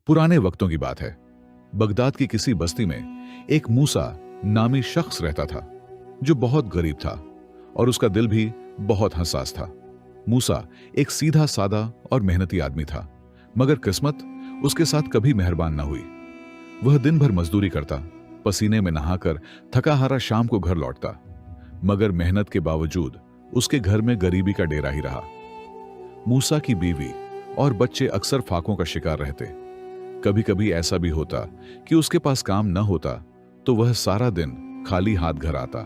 पुराने वक्तों की बात है। बगदाद की किसी बस्ती में एक मूसा नामी शख्स रहता था, जो बहुत गरीब था और उसका दिल भी बहुत हसास था। मूसा एक सीधा सादा और मेहनती आदमी था, मगर किस्मत उसके साथ कभी मेहरबान न हुई। वह दिन भर मजदूरी करता, पसीने में नहाकर थका हारा शाम को घर लौटता, मगर मेहनत के बावजूद उसके घर में गरीबी का डेरा ही रहा। मूसा की बीवी और बच्चे अक्सर फाकों का शिकार रहते। कभी कभी ऐसा भी होता कि उसके पास काम न होता तो वह सारा दिन खाली हाथ घर आता,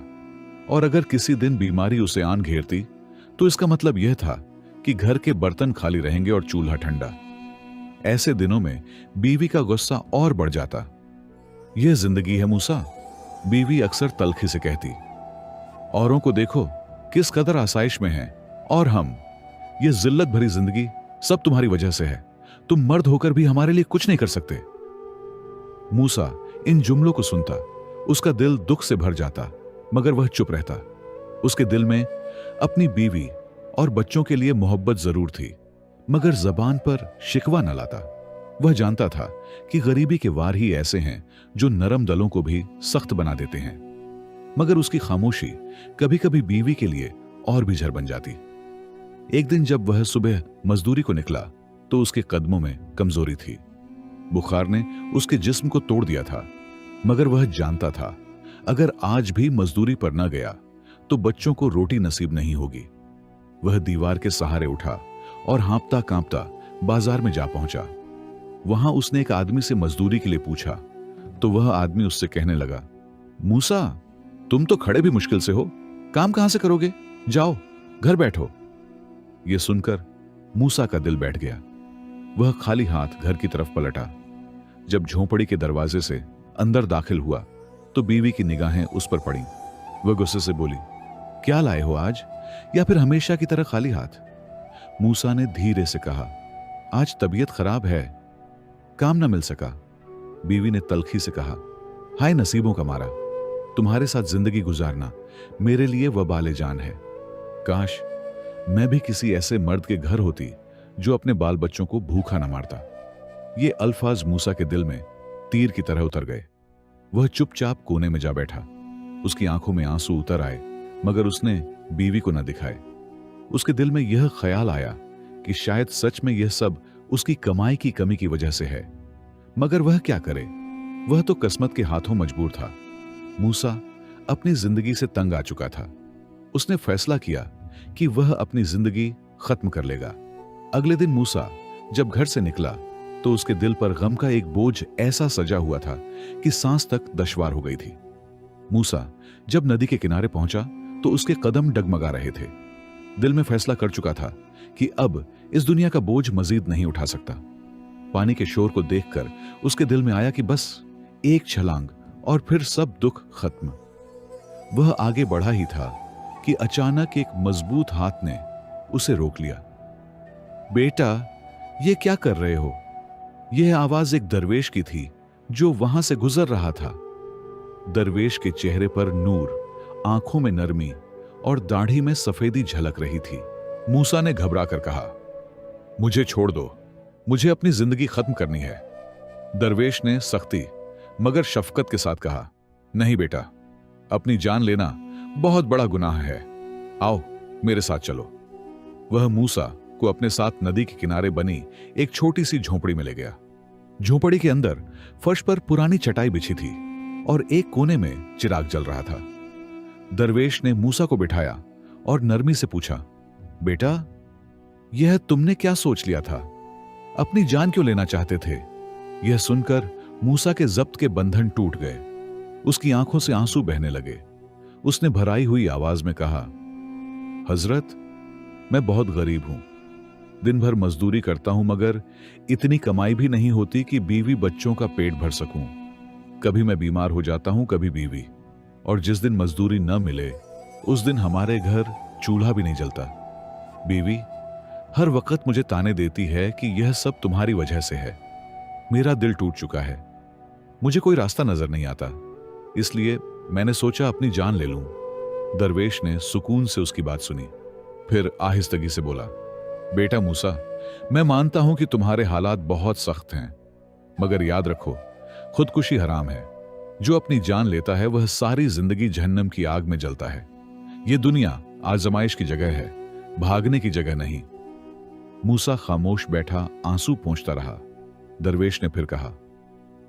और अगर किसी दिन बीमारी उसे आन घेरती तो इसका मतलब यह था कि घर के बर्तन खाली रहेंगे और चूल्हा ठंडा। ऐसे दिनों में बीवी का गुस्सा और बढ़ जाता। यह जिंदगी है मूसा, बीवी अक्सर तल्खी से कहती। औरों को देखो किस कदर आसाइश में हैं, और हम, ये जिल्लत भरी जिंदगी सब तुम्हारी वजह से है। तुम मर्द होकर भी हमारे लिए कुछ नहीं कर सकते। मूसा इन जुमलों को सुनता, उसका दिल दुख से भर जाता, मगर वह चुप रहता। उसके दिल में अपनी बीवी और बच्चों के लिए मोहब्बत जरूर थी, मगर जबान पर शिकवा न लाता। वह जानता था कि गरीबी के वार ही ऐसे हैं जो नरम दलों को भी सख्त बना देते हैं, मगर उसकी खामोशी कभी कभी बीवी के लिए और भी जहर बन जाती। एक दिन जब वह सुबह मजदूरी को निकला तो उसके कदमों में कमजोरी थी। बुखार ने उसके जिस्म को तोड़ दिया था, मगर वह जानता था अगर आज भी मजदूरी पर न गया तो बच्चों को रोटी नसीब नहीं होगी। वह दीवार के सहारे उठा और हाँपता कांपता बाजार में जा पहुंचा। वहां उसने एक आदमी से मजदूरी के लिए पूछा तो वह आदमी उससे कहने लगा, मूसा, तुम तो खड़े भी मुश्किल से हो, काम कहां से करोगे? जाओ घर बैठो। यह सुनकर मूसा का दिल बैठ गया। वह खाली हाथ घर की तरफ पलटा। जब झोंपड़ी के दरवाजे से अंदर दाखिल हुआ तो बीवी की निगाहें उस पर पड़ी। वह गुस्से से बोली, क्या लाए हो आज, या फिर हमेशा की तरह खाली हाथ? मूसा ने धीरे से कहा, आज तबीयत खराब है, काम न मिल सका। बीवी ने तल्खी से कहा, हाय नसीबों का मारा, तुम्हारे साथ जिंदगी गुजारना मेरे लिए वबाले जान है। काश मैं भी किसी ऐसे मर्द के घर होती जो अपने बाल बच्चों को भूखा न मारता। ये अल्फाज मूसा के दिल में तीर की तरह उतर गए। वह चुपचाप कोने में जा बैठा। उसकी आंखों में आंसू उतर आए, मगर उसने बीवी को न दिखाए। उसके दिल में यह ख्याल आया कि शायद सच में यह सब उसकी कमाई की कमी की वजह से है, मगर वह क्या करे? वह तो किस्मत के हाथों मजबूर था। मूसा अपनी जिंदगी से तंग आ चुका था। उसने फैसला किया कि वह अपनी जिंदगी खत्म कर लेगा। अगले दिन मूसा जब घर से निकला तो उसके दिल पर गम का एक बोझ ऐसा सजा हुआ था कि सांस तक दुश्वार हो गई थी। मूसा जब नदी के किनारे पहुंचा तो उसके कदम डगमगा रहे थे। दिल में फैसला कर चुका था कि अब इस दुनिया का बोझ मजीद नहीं उठा सकता। पानी के शोर को देखकर उसके दिल में आया कि बस एक छलांग और फिर सब दुख खत्म। वह आगे बढ़ा ही था कि अचानक एक मजबूत हाथ ने उसे रोक लिया। बेटा, ये क्या कर रहे हो? यह आवाज एक दरवेश की थी जो वहां से गुजर रहा था। दरवेश के चेहरे पर नूर, आंखों में नरमी और दाढ़ी में सफेदी झलक रही थी। मूसा ने घबरा कर कहा, मुझे छोड़ दो, मुझे अपनी जिंदगी खत्म करनी है। दरवेश ने सख्ती मगर शफकत के साथ कहा, नहीं बेटा, अपनी जान लेना बहुत बड़ा गुनाह है। आओ मेरे साथ चलो। वह मूसा को अपने साथ नदी के किनारे बनी एक छोटी सी झोंपड़ी में ले गया। झोंपड़ी के अंदर फर्श पर पुरानी चटाई बिछी थी और एक कोने में चिराग जल रहा था। दरवेश ने मूसा को बिठाया और नरमी से पूछा, बेटा, यह तुमने क्या सोच लिया था? अपनी जान क्यों लेना चाहते थे? यह सुनकर मूसा के जब्त के बंधन टूट गए। उसकी आंखों से आंसू बहने लगे। उसने भराई हुई आवाज में कहा, हजरत, मैं बहुत गरीब हूं, दिन भर मजदूरी करता हूं, मगर इतनी कमाई भी नहीं होती कि बीवी बच्चों का पेट भर सकूं। कभी मैं बीमार हो जाता हूं, कभी बीवी, और जिस दिन मजदूरी न मिले उस दिन हमारे घर चूल्हा भी नहीं जलता। बीवी हर वक्त मुझे ताने देती है कि यह सब तुम्हारी वजह से है। मेरा दिल टूट चुका है, मुझे कोई रास्ता नजर नहीं आता, इसलिए मैंने सोचा अपनी जान ले लूं। दरवेश ने सुकून से उसकी बात सुनी, फिर आहिस्तगी से बोला, बेटा मूसा, मैं मानता हूं कि तुम्हारे हालात बहुत सख्त हैं, मगर याद रखो, खुदकुशी हराम है। जो अपनी जान लेता है वह सारी जिंदगी जहन्नम की आग में जलता है। यह दुनिया आजमाइश की जगह है, भागने की जगह नहीं। मूसा खामोश बैठा आंसू पोंछता रहा। दरवेश ने फिर कहा,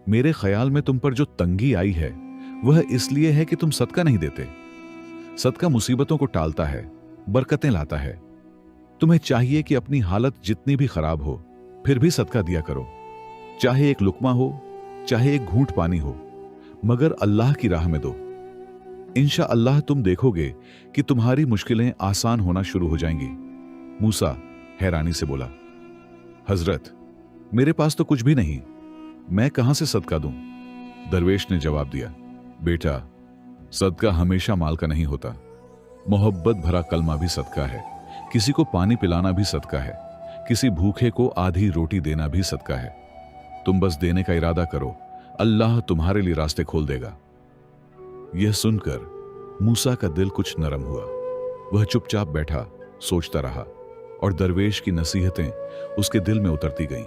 मेरे ख्याल में तुम पर जो तंगी आई है वह इसलिए है कि तुम सदका नहीं देते। सदका मुसीबतों को टालता है, बरकतें लाता है। तुम्हें चाहिए कि अपनी हालत जितनी भी खराब हो फिर भी सदका दिया करो, चाहे एक लुकमा हो, चाहे एक घूंट पानी हो, मगर अल्लाह की राह में दो। इंशाअल्लाह तुम देखोगे कि तुम्हारी मुश्किलें आसान होना शुरू हो जाएंगी। मूसा हैरानी से बोला, हजरत, मेरे पास तो कुछ भी नहीं, मैं कहां से सदका दूं? दरवेश ने जवाब दिया, बेटा, सदका हमेशा माल का नहीं होता। मोहब्बत भरा कलमा भी सदका है, किसी को पानी पिलाना भी सदका है, किसी भूखे को आधी रोटी देना भी सदका है। तुम बस देने का इरादा करो, अल्लाह तुम्हारे लिए रास्ते खोल देगा। यह सुनकर मूसा का दिल कुछ नरम हुआ। वह चुपचाप बैठा सोचता रहा और दरवेश की नसीहतें उसके दिल में उतरती गईं।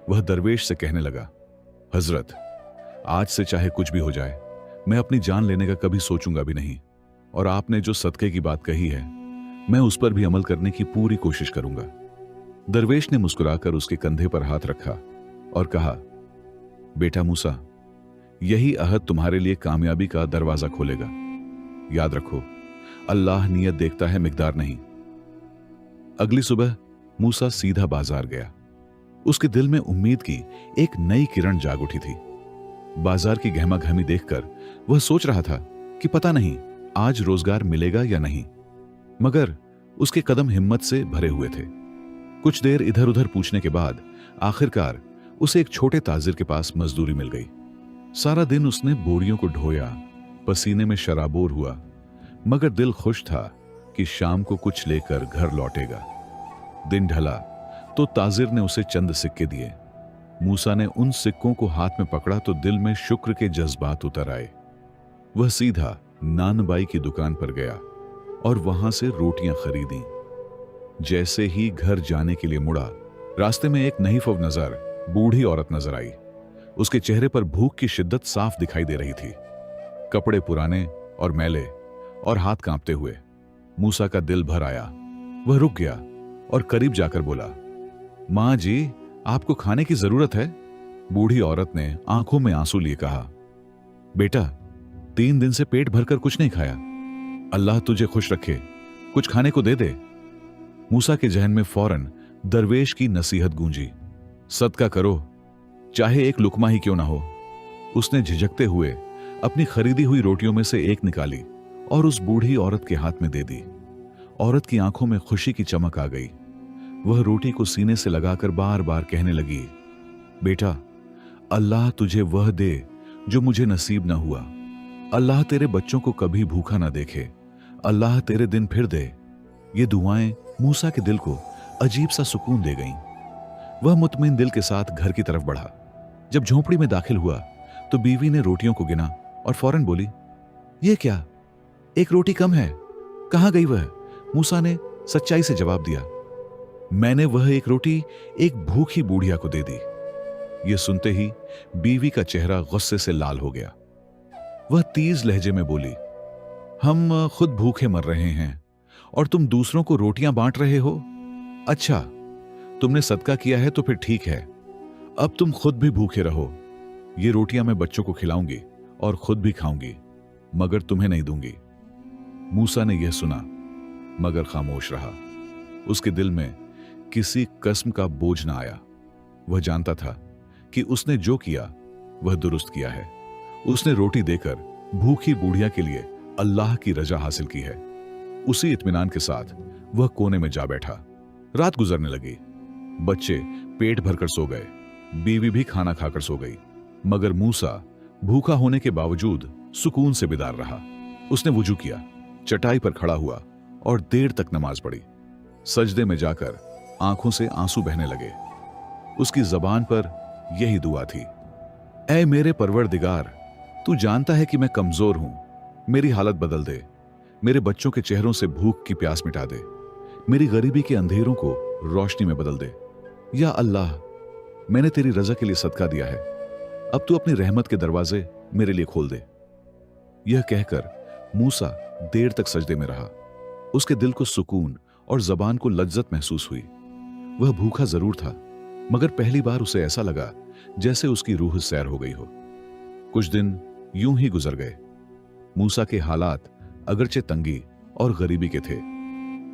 वह दरवेश से कहने लगा, हजरत, आज से चाहे कुछ भी हो जाए, मैं अपनी जान लेने का कभी सोचूंगा भी नहीं, और आपने जो सदके की बात कही है मैं उस पर भी अमल करने की पूरी कोशिश करूंगा। दरवेश ने मुस्कुराकर उसके कंधे पर हाथ रखा और कहा, बेटा मूसा, यही अहद तुम्हारे लिए कामयाबी का दरवाजा खोलेगा। याद रखो, अल्लाह नियत देखता है, मिकदार नहीं। अगली सुबह मूसा सीधा बाजार गया। उसके दिल में उम्मीद की एक नई किरण जाग उठी थी। बाजार की गहमागहमी देखकर वह सोच रहा था कि पता नहीं आज रोजगार मिलेगा या नहीं, मगर उसके कदम हिम्मत से भरे हुए थे। कुछ देर इधर उधर पूछने के बाद आखिरकार उसे एक छोटे ताजिर के पास मजदूरी मिल गई। सारा दिन उसने बोरियों को ढोया, पसीने में शराबोर हुआ, मगर दिल खुश था कि शाम को कुछ लेकर घर लौटेगा। दिन ढला तो ताजिर ने उसे चंद सिक्के दिए। मूसा ने उन सिक्कों को हाथ में पकड़ा तो दिल में शुक्र के जज्बात उतर आए। वह सीधा नानबाई की दुकान पर गया और वहां से रोटियां खरीदी। जैसे ही घर जाने के लिए मुड़ा, रास्ते में एक नहीफव नजर बूढ़ी औरत नजर आई। उसके चेहरे पर भूख की शिद्दत साफ दिखाई दे रही थी। कपड़े पुराने और मैले और हाथ कांपते हुए। मूसा का दिल भर आया। वह रुक गया और करीब जाकर बोला, मां जी, आपको खाने की जरूरत है? बूढ़ी औरत ने आंखों में आंसू लिए कहा, बेटा, 3 दिन से पेट भरकर कुछ नहीं खाया। अल्लाह तुझे खुश रखे, कुछ खाने को दे दे। मूसा के जहन में फौरन दरवेश की नसीहत गूंजी, सदका करो, चाहे एक लुकमा ही क्यों ना हो। उसने झिझकते हुए अपनी खरीदी हुई रोटियों में से एक निकाली और उस बूढ़ी औरत के हाथ में दे दी। औरत की आंखों में खुशी की चमक आ गई। वह रोटी को सीने से लगाकर बार बार कहने लगी, बेटा, अल्लाह तुझे वह दे जो मुझे नसीब ना हुआ। अल्लाह तेरे बच्चों को कभी भूखा ना देखे। अल्लाह तेरे दिन फिर दे। ये दुआएं मूसा के दिल को अजीब सा सुकून दे गईं। वह मुतमईन दिल के साथ घर की तरफ बढ़ा। जब झोंपड़ी में दाखिल हुआ तो बीवी ने रोटियों को गिना और फौरन बोली, ये क्या, एक रोटी कम है, कहां गई वह? मूसा ने सच्चाई से जवाब दिया, मैंने वह एक रोटी एक भूखी बूढ़िया को दे दी। यह सुनते ही बीवी का चेहरा गुस्से से लाल हो गया। वह तेज लहजे में बोली, हम खुद भूखे मर रहे हैं और तुम दूसरों को रोटियां बांट रहे हो? अच्छा, तुमने सदका किया है तो फिर ठीक है, अब तुम खुद भी भूखे रहो। ये रोटियां मैं बच्चों को खिलाऊंगी और खुद भी खाऊंगी, मगर तुम्हें नहीं दूंगी। मूसा ने यह सुना मगर खामोश रहा। उसके दिल में किसी किस्म का बोझ ना आया। वह जानता था कि उसने जो किया वह दुरुस्त किया है। उसने रोटी देकर भूखी बूढ़िया के लिए अल्लाह की रजा हासिल की है। उसी इत्मीनान के साथ वह कोने में जा बैठा। रात गुजरने लगी। बच्चे पेट भरकर सो गए, बीवी भी खाना खाकर सो गई, मगर मूसा भूखा होने के बावजूद सुकून से बेदार रहा। उसने वुजू किया, चटाई पर खड़ा हुआ और देर तक नमाज पढ़ी। सजदे में जाकर आंखों से आंसू बहने लगे। उसकी जबान पर यही दुआ थी, ऐ मेरे परवरदिगार, तू जानता है कि मैं कमजोर हूं, मेरी हालत बदल दे, मेरे बच्चों के चेहरों से भूख की प्यास मिटा दे, मेरी गरीबी के अंधेरों को रोशनी में बदल दे। या अल्लाह, मैंने तेरी रजा के लिए सदका दिया है, अब तू अपनी रहमत के दरवाजे मेरे लिए खोल दे। यह कहकर मूसा देर तक सजदे में रहा। उसके दिल को सुकून और जबान को लज्जत महसूस हुई। वह भूखा जरूर था, मगर पहली बार उसे ऐसा लगा जैसे उसकी रूह सैर हो गई हो। कुछ दिन यूं ही गुजर गए। मूसा के हालात अगरचे तंगी और गरीबी के थे,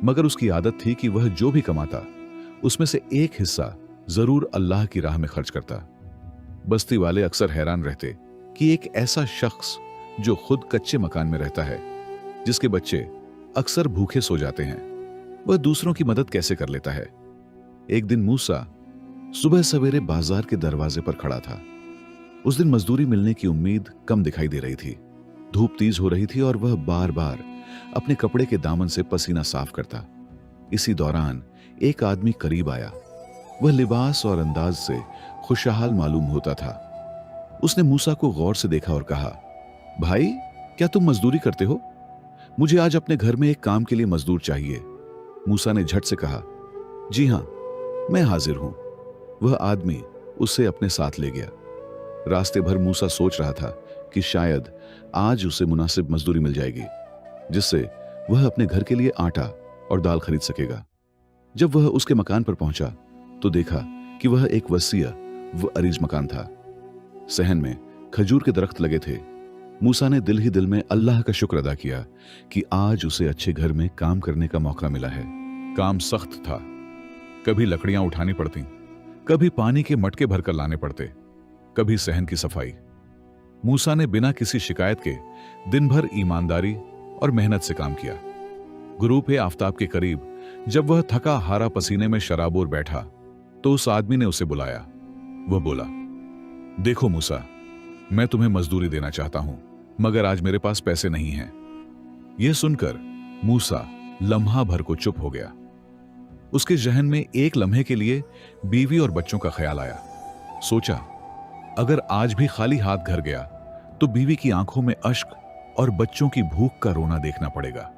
मगर उसकी आदत थी कि वह जो भी कमाता उसमें से एक हिस्सा जरूर अल्लाह की राह में खर्च करता। बस्ती वाले अक्सर हैरान रहते कि एक ऐसा शख्स जो खुद कच्चे मकान में रहता है, जिसके बच्चे अक्सर भूखे सो जाते हैं, वह दूसरों की मदद कैसे कर लेता है। एक दिन मूसा सुबह सवेरे बाजार के दरवाजे पर खड़ा था। उस दिन मजदूरी मिलने की उम्मीद कम दिखाई दे रही थी। धूप तेज हो रही थी और वह बार बार अपने कपड़े के दामन से पसीना साफ करता। इसी दौरान एक आदमी करीब आया। वह लिबास और अंदाज से खुशहाल मालूम होता था। उसने मूसा को गौर से देखा और कहा, भाई, क्या तुम मजदूरी करते हो? मुझे आज अपने घर में एक काम के लिए मजदूर चाहिए। मूसा ने झट से कहा, जी हां, मैं हाजिर हूं। वह आदमी उसे अपने साथ ले गया। रास्ते भर मूसा सोच रहा था कि शायद आज उसे मुनासिब मजदूरी मिल जाएगी, जिससे वह अपने घर के लिए आटा और दाल खरीद सकेगा। जब वह उसके मकान पर पहुंचा तो देखा कि वह एक वसीय व अरीज मकान था। सहन में खजूर के दरख्त लगे थे। मूसा ने दिल ही दिल में अल्लाह का शुक्र अदा किया कि आज उसे अच्छे घर में काम करने का मौका मिला है। काम सख्त था। कभी लकड़ियां उठानी पड़ती, कभी पानी के मटके भरकर लाने पड़ते, कभी सहन की सफाई। मूसा ने बिना किसी शिकायत के दिन भर ईमानदारी और मेहनत से काम किया। गुरूप आफताब के करीब जब वह थका हारा पसीने में शराबोर बैठा तो उस आदमी ने उसे बुलाया। वह बोला, देखो मूसा, मैं तुम्हें मजदूरी देना चाहता हूं, मगर आज मेरे पास पैसे नहीं हैं। यह सुनकर मूसा लम्हा भर को चुप हो गया। उसके जहन में एक लम्हे के लिए बीवी और बच्चों का ख्याल आया। सोचा, अगर आज भी खाली हाथ घर गया तो बीवी की आंखों में अश्क और बच्चों की भूख का रोना देखना पड़ेगा।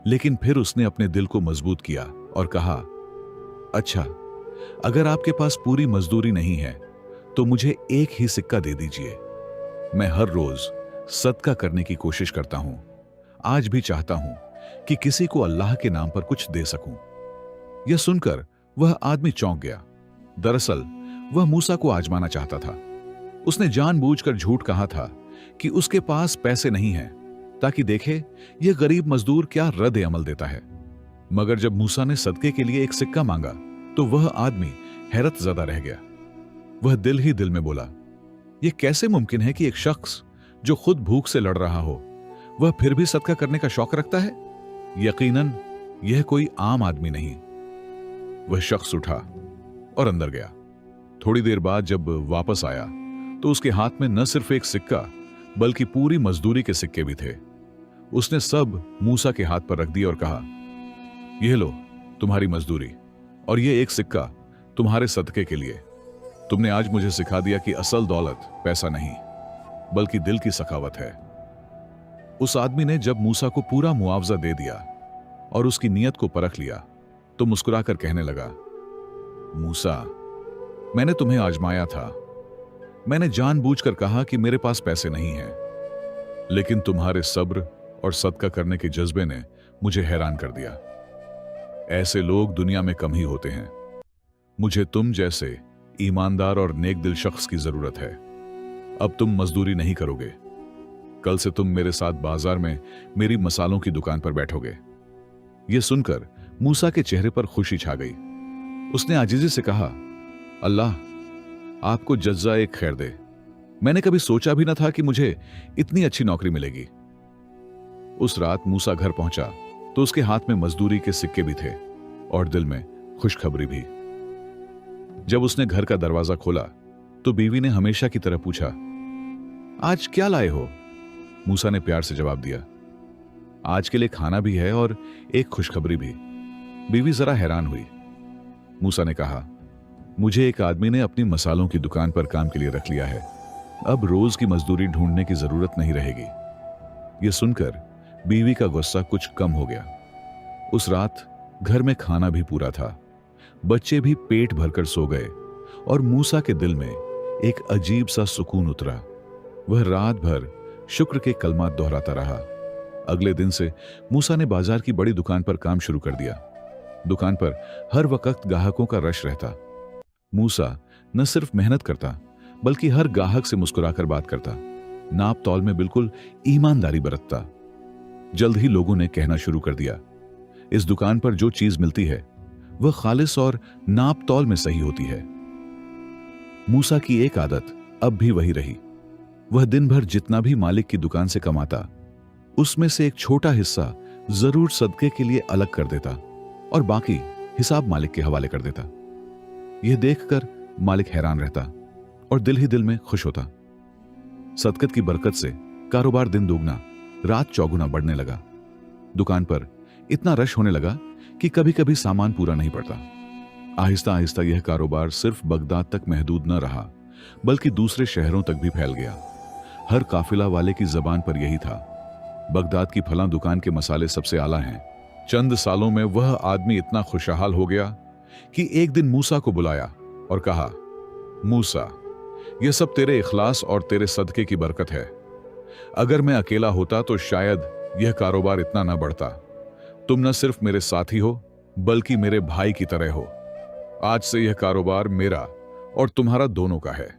लेकिन फिर उसने अपने दिल को मजबूत किया और कहा, अच्छा, अगर आपके पास पूरी मजदूरी नहीं है तो मुझे एक ही सिक्का दे दीजिए। मैं हर रोज सदका करने की कोशिश करता हूं। आज भी चाहता हूं कि किसी को अल्लाह के नाम पर कुछ दे सकूं। यह सुनकर वह आदमी चौंक गया। दरअसल वह मूसा को आजमाना चाहता था। उसने जानबूझकर झूठ कहा था कि उसके पास पैसे नहीं हैं, ताकि देखे यह गरीब मजदूर क्या रद्द अमल देता है। मगर जब मूसा ने सदके के लिए एक सिक्का मांगा तो वह आदमी हैरत ज़दा रह गया। वह दिल ही दिल में बोला, यह कैसे मुमकिन है कि एक शख्स जो खुद भूख से लड़ रहा हो, वह फिर भी सदका करने का शौक रखता है? यकीनन यह कोई आम आदमी नहीं। वह शख्स उठा और अंदर गया। थोड़ी देर बाद जब वापस आया तो उसके हाथ में न सिर्फ एक सिक्का बल्कि पूरी मजदूरी के सिक्के भी थे। उसने सब मूसा के हाथ पर रख दिया और कहा, यह लो तुम्हारी मजदूरी, और यह एक सिक्का तुम्हारे सदके के लिए। तुमने आज मुझे सिखा दिया कि असल दौलत पैसा नहीं बल्कि दिल की सखावत है। उस आदमी ने जब मूसा को पूरा मुआवजा दे दिया और उसकी नीयत को परख लिया तो मुस्कुराकर कहने लगा, मूसा, मैंने तुम्हें आजमाया था। मैंने जानबूझकर कहा कि मेरे पास पैसे नहीं हैं, लेकिन तुम्हारे सब्र और सदका करने के जज्बे ने मुझे हैरान कर दिया। ऐसे लोग दुनिया में कम ही होते हैं। मुझे तुम जैसे ईमानदार और नेक दिल शख्स की जरूरत है। अब तुम मजदूरी नहीं करोगे। कल से तुम मेरे साथ बाजार में मेरी मसालों की दुकान पर बैठोगे। यह सुनकर मूसा के चेहरे पर खुशी छा गई। उसने आजिजी से कहा, अल्लाह आपको जज़्ज़ाए खैर दे। मैंने कभी सोचा भी न था कि मुझे इतनी अच्छी नौकरी मिलेगी। उस रात मूसा घर पहुंचा तो उसके हाथ में मजदूरी के सिक्के भी थे और दिल में खुशखबरी भी। जब उसने घर का दरवाजा खोला तो बीवी ने हमेशा की तरह पूछा, आज क्या लाए हो? मूसा ने प्यार से जवाब दिया, आज के लिए खाना भी है और एक खुशखबरी भी। बीवी जरा हैरान हुई। मूसा ने कहा, मुझे एक आदमी ने अपनी मसालों की दुकान पर काम के लिए रख लिया है। अब रोज की मजदूरी ढूंढने की जरूरत नहीं रहेगी। यह सुनकर बीवी का गुस्सा कुछ कम हो गया। उस रात घर में खाना भी पूरा था। बच्चे भी पेट भरकर सो गए और मूसा के दिल में एक अजीब सा सुकून उतरा। वह रात भर शुक्र के कलमात दोहराता रहा। अगले दिन से मूसा ने बाजार की बड़ी दुकान पर काम शुरू कर दिया। दुकान पर हर वक्त ग्राहकों का रश रहता। मूसा न सिर्फ मेहनत करता बल्कि हर ग्राहक से मुस्कुराकर बात करता, नाप तौल में बिल्कुल ईमानदारी बरतता। जल्द ही लोगों ने कहना शुरू कर दिया, इस दुकान पर जो चीज मिलती है वह खालिस और नाप तौल में सही होती है। मूसा की एक आदत अब भी वही रही। वह दिन भर जितना भी मालिक की दुकान से कमाता, उसमें से एक छोटा हिस्सा जरूर सदके के लिए अलग कर देता और बाकी हिसाब मालिक के हवाले कर देता। यह देखकर मालिक हैरान रहता और दिल ही दिल में खुश होता। सदकत की बरकत से कारोबार दिन दोगुना रात चौगुना बढ़ने लगा। दुकान पर इतना रश होने लगा कि कभी कभी सामान पूरा नहीं पड़ता। आहिस्ता आहिस्ता यह कारोबार सिर्फ बगदाद तक महदूद न रहा बल्कि दूसरे शहरों तक भी फैल गया। हर काफिला वाले की जबान पर यही था, बगदाद की फलां दुकान के मसाले सबसे आला हैं। चंद सालों में वह आदमी इतना खुशहाल हो गया कि एक दिन मूसा को बुलाया और कहा, मूसा, यह सब तेरे इखलास और तेरे सदके की बरकत है। अगर मैं अकेला होता तो शायद यह कारोबार इतना ना बढ़ता। तुम न सिर्फ मेरे साथी हो बल्कि मेरे भाई की तरह हो। आज से यह कारोबार मेरा और तुम्हारा दोनों का है।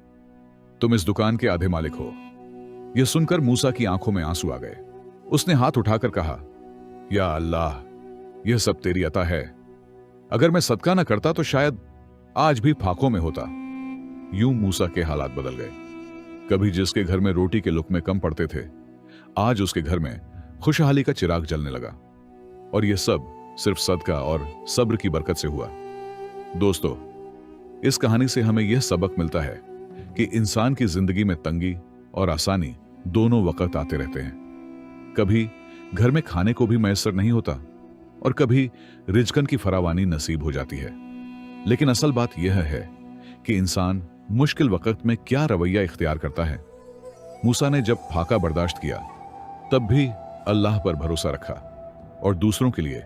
तुम इस दुकान के आधे मालिक हो। यह सुनकर मूसा की आंखों में आंसू आ गए। उसने हाथ उठाकर कहा, या अल्लाह, यह सब तेरी अता है। अगर मैं सदका न करता तो शायद आज भी फाकों में होता। यूं मूसा के हालात बदल गए। कभी जिसके घर में रोटी के लुकमे कम पड़ते थे, आज उसके घर में खुशहाली का चिराग जलने लगा। और यह सब सिर्फ सदका और सब्र की बरकत से हुआ। दोस्तों, इस कहानी से हमें यह सबक मिलता है कि इंसान की जिंदगी में तंगी और आसानी दोनों वक्त आते रहते हैं। कभी घर में खाने को भी मैसर नहीं होता और कभी रिजकन की फरावानी नसीब हो जाती है। लेकिन असल बात यह है कि इंसान मुश्किल वक्त में क्या रवैया इख्तियार करता है। मूसा ने जब फाका बर्दाश्त किया तब भी अल्लाह पर भरोसा रखा और दूसरों के लिए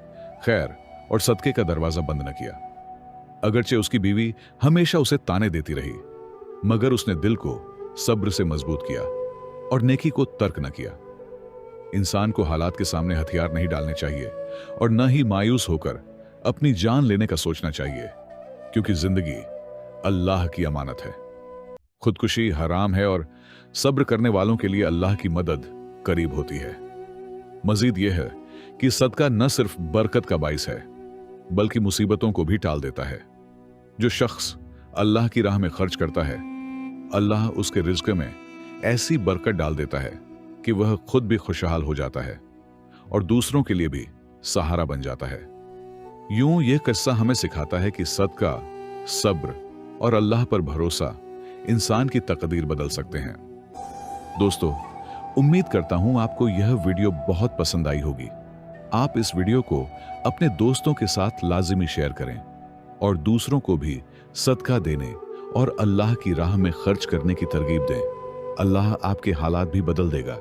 खैर और सदके का दरवाजा बंद न किया। अगरचे उसकी बीवी हमेशा उसे ताने देती रही, मगर उसने दिल को सब्र से मजबूत किया और नेकी को तर्क न किया। इंसान को हालात के सामने हथियार नहीं डालने चाहिए और न ही मायूस होकर अपनी जान लेने का सोचना चाहिए, क्योंकि जिंदगी अल्लाह की अमानत है। खुदकुशी हराम है और सब्र करने वालों के लिए अल्लाह की मदद करीब होती है। मजीद यह है कि सदका न सिर्फ बरकत का बाइस है बल्कि मुसीबतों को भी टाल देता है। जो शख्स अल्लाह की राह में खर्च करता है, अल्लाह उसके रिज़्क़ में ऐसी बरकत डाल देता है कि वह खुद भी खुशहाल हो जाता है और दूसरों के लिए भी सहारा बन जाता है। यूं यह किस्सा हमें सिखाता है कि सदका, सब्र और अल्लाह पर भरोसा इंसान की तकदीर बदल सकते हैं। दोस्तों, उम्मीद करता हूं आपको यह वीडियो बहुत पसंद आई होगी। आप इस वीडियो को अपने दोस्तों के साथ लाजिमी शेयर करें और दूसरों को भी सदका देने और अल्लाह की राह में खर्च करने की तरगीब दें। अल्लाह आपके हालात भी बदल देगा।